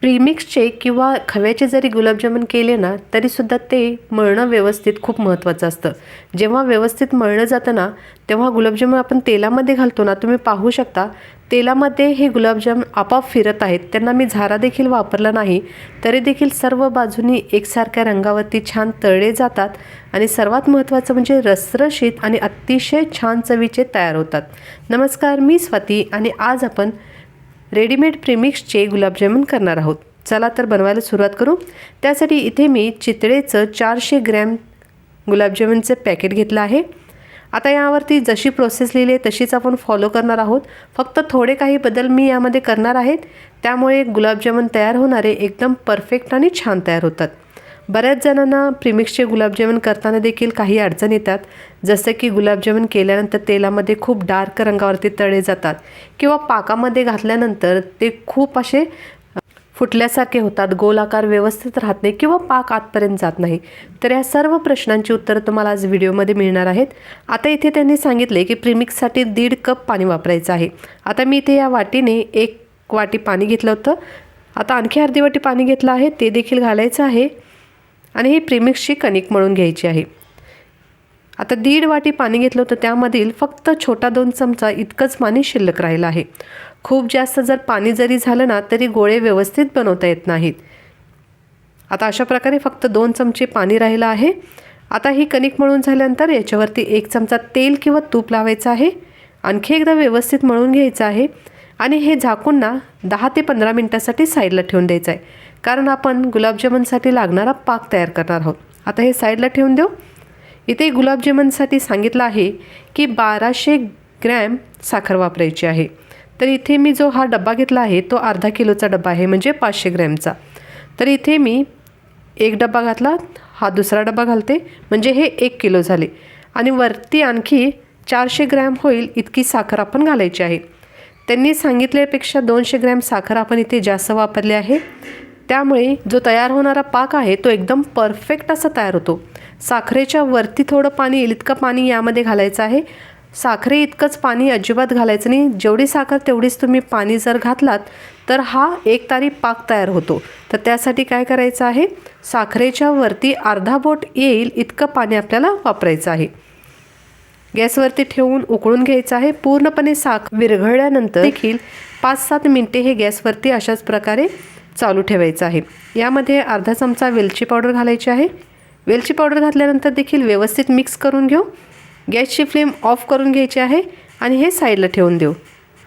प्रीमिक्सचे किंवा खव्याचे जरी गुलाबजामुन केले ना तरीसुद्धा ते मळणं व्यवस्थित खूप महत्त्वाचं असतं. जेव्हा व्यवस्थित मळलं जातं ना तेव्हा गुलाबजामुन आपण तेलामध्ये घालतो ना, तुम्ही पाहू शकता तेलामध्ये हे गुलाबजाम आपोआप फिरत आहेत. त्यांना मी झारा देखील वापरला नाही तरी देखील सर्व बाजूनी एकसारख्या रंगावरती छान तळले जातात आणि सर्वात महत्त्वाचं म्हणजे रसरशीत आणि अतिशय छान चवीचे तयार होतात. नमस्कार, मी स्वाती आणि आज आपण रेडीमेड प्रीमिक्सचे गुलाबजामुन करणार आहोत. चला तर बनवायला सुरुवात करू. त्यासाठी इथे मी चितळेचं 400 ग्रॅम गुलाबजामुनचं पॅकेट घेतलं आहे. आता यावरती जशी प्रोसेस लिहिली आहे तशीच आपण फॉलो करणार आहोत. फक्त थोडे काही बदल मी यामध्ये करणार आहेत, त्यामुळे गुलाबजामुन तयार होणारे एकदम परफेक्ट आणि छान तयार होतात. बऱ्याच जणांना प्रीमिक्सचे गुलाबजामुन करताना देखील काही अडचण येतात, जसं की गुलाबजामुन केल्यानंतर तेलामध्ये खूप डार्क रंगावरती तळले जातात किंवा पाकामध्ये घातल्यानंतर ते खूप असे फुटल्यासारखे होतात, गोलाकार व्यवस्थित राहत नाही किंवा पाक आतपर्यंत जात नाही. तर या सर्व प्रश्नांची उत्तरं तुम्हाला आज व्हिडिओमध्ये मिळणार आहेत. आता इथे त्यांनी सांगितले की प्रीमिक्ससाठी 1.5 कप पाणी वापरायचं आहे. आता मी इथे या वाटीने 1 वाटी पाणी घेतलं होतं. आता आणखी अर्धी वाटी पाणी घेतलं आहे, ते देखील घालायचं आहे आणि ही प्रीमिक्सची कणिक मळून घ्यायची आहे. आता 1.5 वाटी पाणी घेतलं होतं, त्यामधील फक्त छोटा 2 चमचा इतकंच पाणी शिल्लक राहिलं आहे. खूप जास्त जर पाणी जरी झालं ना तरी गोळे व्यवस्थित बनवता येत नाहीत. आता अशा प्रकारे फक्त 2 चमचे पाणी राहिलं आहे. आता ही कणिक मळून झाल्यानंतर याच्यावरती 1 चमचा तेल किंवा तूप लावायचं आहे. आणखी एकदा व्यवस्थित मळून घ्यायचं आहे आणि हे झाकून ना 10 ते 15 मिनटासाठी साईडला ठेवून द्यायचं आहे, कारण आपण गुलाबजामुनसाठी लागणारा पाक तयार करणार आहोत. आता हे साईडला ठेवून देऊ. इथे गुलाबजामुनसाठी सांगितलं आहे की 1200 ग्रॅम साखर वापरायची आहे. तर इथे मी जो हा डब्बा घेतला आहे तो अर्धा किलोचा डब्बा आहे, म्हणजे 500 ग्रॅमचा. तर इथे मी 1 डब्बा घातला, हा दुसरा डब्बा घालते, म्हणजे हे 1 किलो झाले आणि वरती आणखी 400 ग्रॅम होईल इतकी साखर आपण घालायची आहे. त्यांनी सांगितल्यापेक्षा 200 ग्रॅम साखर आपण इथे जास्त वापरली आहे, त्यामुळे जो तयार होणारा पाक आहे तो एकदम परफेक्ट असा तयार होतो. साखरेच्या वरती थोडं पाणी येईल इतकं पाणी यामध्ये घालायचं आहे. साखरे इतकंच पाणी अजिबात घालायचं नाही. जेवढी साखर तेवढीच तुम्ही पाणी जर घातलात तर हा एकतारी पाक तयार होतो. तर त्यासाठी काय करायचं आहे, साखरेच्या वरती अर्धा बोट येईल इतकं पाणी आपल्याला वापरायचं आहे. गॅसवरती ठेवून उकळून घ्यायचं आहे. पूर्णपणे साखर विरघळल्यानंतर देखील 5-7 मिनटे हे गॅसवरती अशाच प्रकारे चालू ठेवायचं आहे. यामध्ये अर्धा चमचा वेलची पावडर घालायची आहे. वेलची पावडर घातल्यानंतर देखील व्यवस्थित मिक्स करून घेऊ. गॅसची फ्लेम ऑफ करून घ्यायची आहे आणि हे साईडला ठेवून देऊ.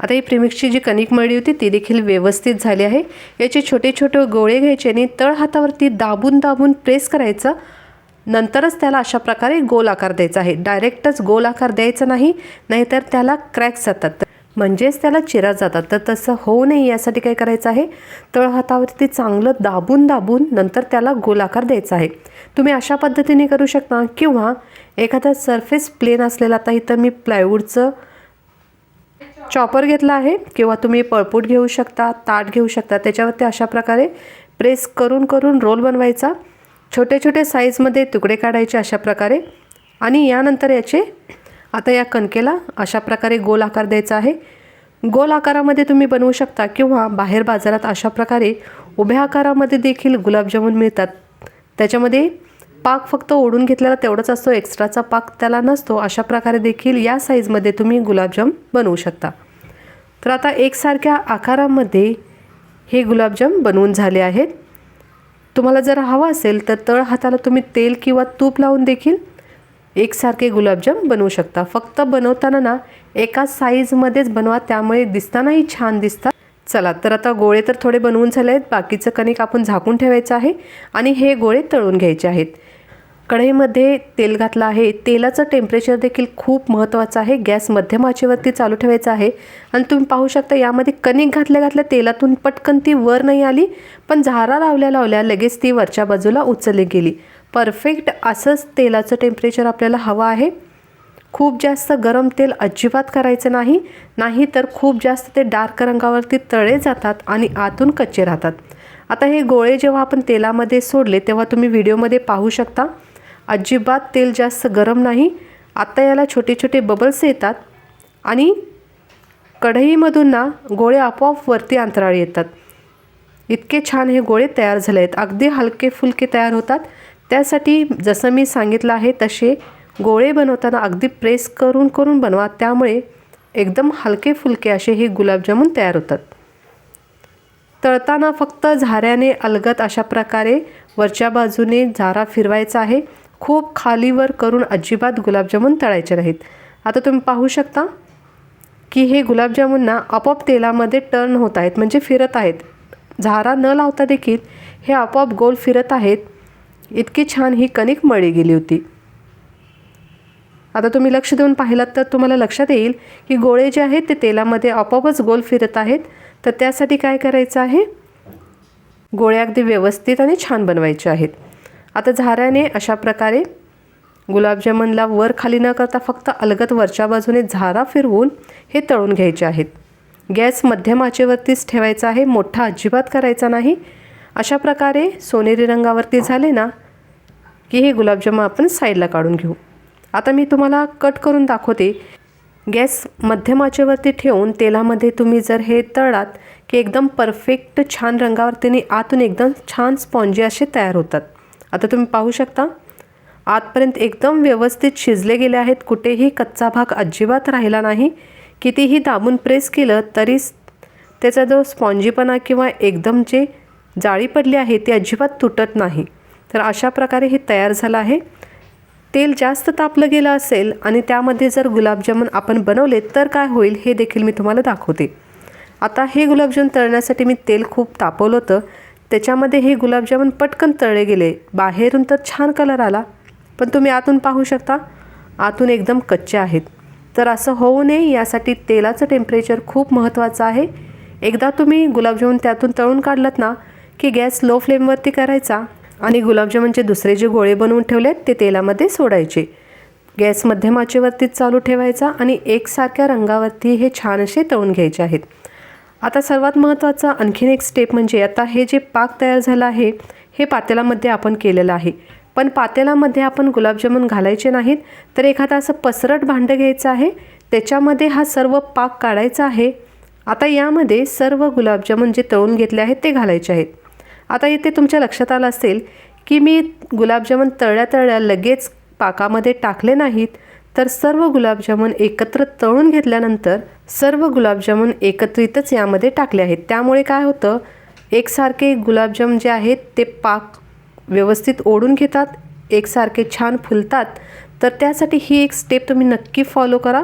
आता ही प्रीमिक्सची जी कणिक मळली होती ती देखील व्यवस्थित झाली आहे. याचे छोटे छोटे गोळे घ्यायचे आणि तळ हातावरती दाबून दाबून प्रेस करायचं. नंतरच त्याला अशा प्रकारे गोल आकार द्यायचा आहे. डायरेक्टच गोल आकार द्यायचा नाही, नाहीतर त्याला क्रॅक्स जातात, म्हणजेच त्याला चिरा जातात. तर तसं होऊ नये यासाठी काय करायचं आहे, तळ हातावरती चांगलं दाबून दाबून नंतर त्याला गोल आकार द्यायचा आहे. तुम्ही अशा पद्धतीने करू शकता किंवा एखादा सरफेस प्लेन असलेला, आता इथं मी प्लायवूडचं चॉपर घेतला आहे किंवा तुम्ही पळपूट घेऊ शकता, ताट घेऊ शकता. त्याच्यावरती अशा प्रकारे प्रेस करून करून रोल बनवायचा. छोटे छोटे साईजमध्ये तुकडे काढायचे अशा प्रकारे आणि यानंतर याचे आता या कणकेला अशा प्रकारे गोल आकार द्यायचा आहे. गोल आकारामध्ये तुम्ही बनवू शकता किंवा बाहेर बाजारात अशा प्रकारे उभ्या आकारामध्ये देखील गुलाबजामुन मिळतात. त्याच्यामध्ये पाक फक्त ओढून घेतलेला तेवढाच असतो, एक्स्ट्राचा पाक त्याला नसतो. अशा प्रकारे देखील या साईजमध्ये तुम्ही गुलाबजाम बनवू शकता. तर आता एकसारख्या आकारामध्ये हे गुलाबजाम बनवून झाले आहेत. तुम्हाला जर हवं असेल तर तळ हाताला तुम्ही तेल किंवा तूप लावून देखील एकसारखे गुलाबजाम बनवू शकता. फक्त बनवताना ना एकाच साईजमध्येच बनवा, त्यामुळे दिसतानाही छान दिसतात. चला तर आता गोळे तर थोडे बनवून झाले आहेत. बाकीचं कणिक आपण झाकून ठेवायचं आहे आणि हे गोळे तळून घ्यायचे आहेत. कढईमध्ये तेल घातलं आहे. तेलाचं टेम्परेचर देखील खूप महत्त्वाचं आहे. गॅस मध्यम आचेवरती चालू ठेवायचा आहे आणि तुम्ही पाहू शकता यामध्ये कणिक घातल्या तेलातून पटकन ती वर नाही आली, पण झारा लावल्या लावल्या लगेच ती वरच्या बाजूला उचलली गेली. परफेक्ट असंच तेलाचं टेम्परेचर आपल्याला हवं आहे. खूप जास्त गरम तेल अजिबात करायचं नाही, नाही तर खूप जास्त ते डार्क रंगावरती तळे जातात आणि आतून कच्चे राहतात. आता हे गोळे जेव्हा आपण तेलामध्ये सोडले तेव्हा तुम्ही व्हिडिओमध्ये पाहू शकता अजिबात तेल जास्त गरम नाही. आता याला छोटे छोटे बबल्स येतात आणि कढईमधून ना गोळे आपोआप वरती अंतराळी येतात. इतके छान हे गोळे तयार झाले आहेत. अगदी हलके फुलके तयार होतात. त्यासाठी जसं मी सांगितलं आहे तसे गोळे बनवताना अगदी प्रेस करून करून बनवा, त्यामुळे एकदम हलके फुलके असे हे गुलाबजामुन तयार होतात. तळताना फक्त झाऱ्याने अलगद अशा प्रकारे वरच्या बाजूने झारा फिरवायचा आहे. खूप खालीवर करून अजिबात गुलाबजामुन तळायचे नाहीत. आता तुम्ही पाहू शकता की हे गुलाबजामुनना आपोआप तेलामध्ये टर्न होत आहेत, म्हणजे फिरत आहेत. झारा न लावता देखील हे आपोआप गोल फिरत आहेत. इतकी छान ही कणिक मळली गेली होती. आता तुम्ही लक्ष देऊन पाहिलात तर तुम्हाला लक्षात येईल की गोळे जे आहेत ते तेलामध्ये आपोआपच गोल फिरत आहेत. तर त्यासाठी काय करायचं आहे, गोळे अगदी व्यवस्थित आणि छान बनवायचे आहेत. आता झाऱ्याने अशा प्रकारे गुलाबजामुनला वर खाली न करता फक्त अलगद वरच्या बाजूने झारा फिरवून हे तळून घ्यायचे आहेत. गॅस मध्यम आचेवरतीच ठेवायचा आहे, मोठा अजिबात करायचा नाही. अशा प्रकारे सोनेरी रंगावरती झाले ना की हे गुलाबजामुन आपण साईडला काढून घेऊ. आता मी तुम्हाला कट करून दाखवते. गॅस मध्यम आचेवरती ठेवून तेलामध्ये तुम्ही जर हे तळलात की एकदम परफेक्ट छान रंगावरती आतून एकदम छान स्पॉन्जी असे तयार होतात. आता तुम्ही पाहू शकता आतपर्यंत एकदम व्यवस्थित शिजले गेले आहेत. कुठेही कच्चा भाग अजिबात राहिला नाही. कितीही दाबून प्रेस केलं तरी त्याचा जो स्पॉन्जीपणा किंवा एकदम जे जाळी पडली आहे ती अजिबात तुटत नाही. तर अशा प्रकारे हे तयार झालं आहे. तेल जास्त तापलं गेलं असेल आणि त्यामध्ये जर गुलाबजामुन आपण बनवले तर काय होईल हे देखील मी तुम्हाला दाखवते. आता हे गुलाबजामुन तळण्यासाठी मी तेल खूप तापवलं होतं. त्याच्यामध्ये हे गुलाबजामुन पटकन तळले गेले. बाहेरून तर छान कलर आला, पण तुम्ही आतून पाहू शकता आतून एकदम कच्चे आहेत. तर असं होऊ नये यासाठी तेलाचं टेम्परेचर खूप महत्त्वाचं आहे. एकदा तुम्ही गुलाबजामुन त्यातून तळून काढलात ना की गॅस लो फ्लेमवरती करायचा आणि गुलाबजामुनचे दुसरे जे गोळे बनवून ठेवलेत ते तेलामध्ये सोडायचे. गॅस मध्यम आचेवरतीच चालू ठेवायचा आणि एकसारख्या रंगावरती हे छान असे तळून घ्यायचे आहेत. आता सर्वात महत्त्वाचा आणखीन एक स्टेप म्हणजे आता हे जे पाक तयार झालं आहे हे पातेल्यामध्ये आपण केलेलं आहे. पण पातेल्यामध्ये आपण गुलाबजामुन घालायचे नाहीत, तर एखादं असं पसरट भांडं घ्यायचं आहे. त्याच्यामध्ये हा सर्व पाक काढायचा आहे. आता यामध्ये सर्व गुलाबजामुन जे तळून घेतले आहेत ते घालायचे आहेत. आता इथे तुमच्या लक्षात आलं असेल की मी गुलाबजामुन तळल्या तळल्या लगेच पाकामध्ये टाकले नाहीत, तर सर्व गुलाबजामुन एकत्र तळून घेतल्यानंतर सर्व गुलाबजामुन एकत्रितच यामध्ये टाकले आहेत. त्यामुळे काय होतं, एकसारखे गुलाबजामुन जे आहेत ते पाक व्यवस्थित ओढून घेतात, एकसारखे छान फुलतात. तर त्यासाठी ही एक स्टेप तुम्ही नक्की फॉलो करा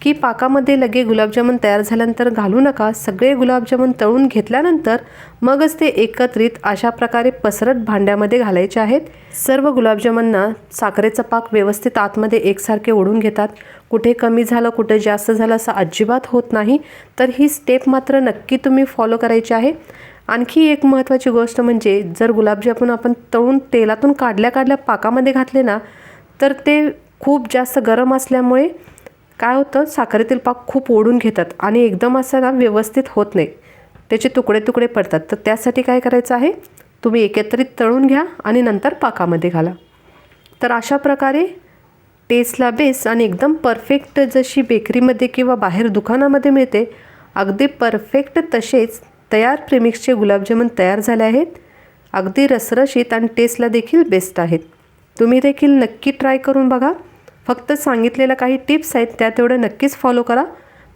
की पाकामध्ये लगे गुलाबजामुन तयार झाल्यानंतर घालू नका. सगळे गुलाबजामुन तळून घेतल्यानंतर मगच ते एकत्रित अशा प्रकारे पसरट भांड्यामध्ये घालायचे आहेत. सर्व गुलाबजामुनना साखरेचा पाक व्यवस्थित आतमध्ये एकसारखे ओढून घेतात. कुठे कमी झालं कुठे जास्त झालं असं अजिबात होत नाही. तर ही स्टेप मात्र नक्की तुम्ही फॉलो करायची आहे. आणखी एक महत्त्वाची गोष्ट म्हणजे जर गुलाबजामुन आपण तळून तेलातून काढल्या पाकामध्ये घातले ना तर ते खूप जास्त गरम असल्यामुळे काय होतं, साखरेतील पाक खूप ओढून घेतात आणि एकदम असं ना व्यवस्थित होत नाही, त्याचे तुकडे तुकडे पडतात. तर त्यासाठी काय करायचं आहे, तुम्ही एकत्रित तळून घ्या आणि नंतर पाकामध्ये घाला. तर अशा प्रकारे टेस्टला बेस्ट आणि एकदम परफेक्ट जशी बेकरीमध्ये किंवा बाहेर दुकानामध्ये मिळते अगदी परफेक्ट तसेच तयार प्रेमिक्सचे गुलाबजामुन तयार झाले आहेत. अगदी रसरशीत आणि टेस्टला देखील बेस्ट आहेत. तुम्ही देखील नक्की ट्राय करून बघा. फक्त सांगितलेल्या काही टिप्स आहेत त्या तेवढं नक्कीच फॉलो करा,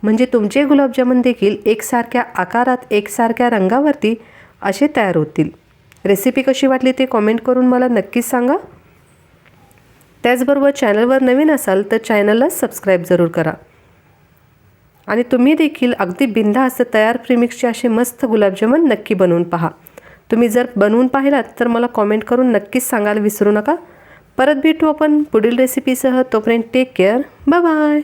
म्हणजे तुमचे गुलाबजामुन देखील एकसारख्या आकारात एकसारख्या रंगावरती असे तयार होतील. रेसिपी कशी वाटली ते कॉमेंट करून मला नक्कीच सांगा. त्याचबरोबर चॅनलवर नवीन असाल तर चॅनलला सबस्क्राईब जरूर करा. आणि तुम्ही देखील अगदी बिनधास्त तयार प्रीमिक्सचे असे मस्त गुलाबजामुन नक्की बनवून पहा. तुम्ही जर बनवून पाहिलात तर मला कॉमेंट करून नक्कीच सांगायला विसरू नका. परत भेटू आपण पुढील रेसिपीसह. तोपर्यंत टेक केअर. Bye bye.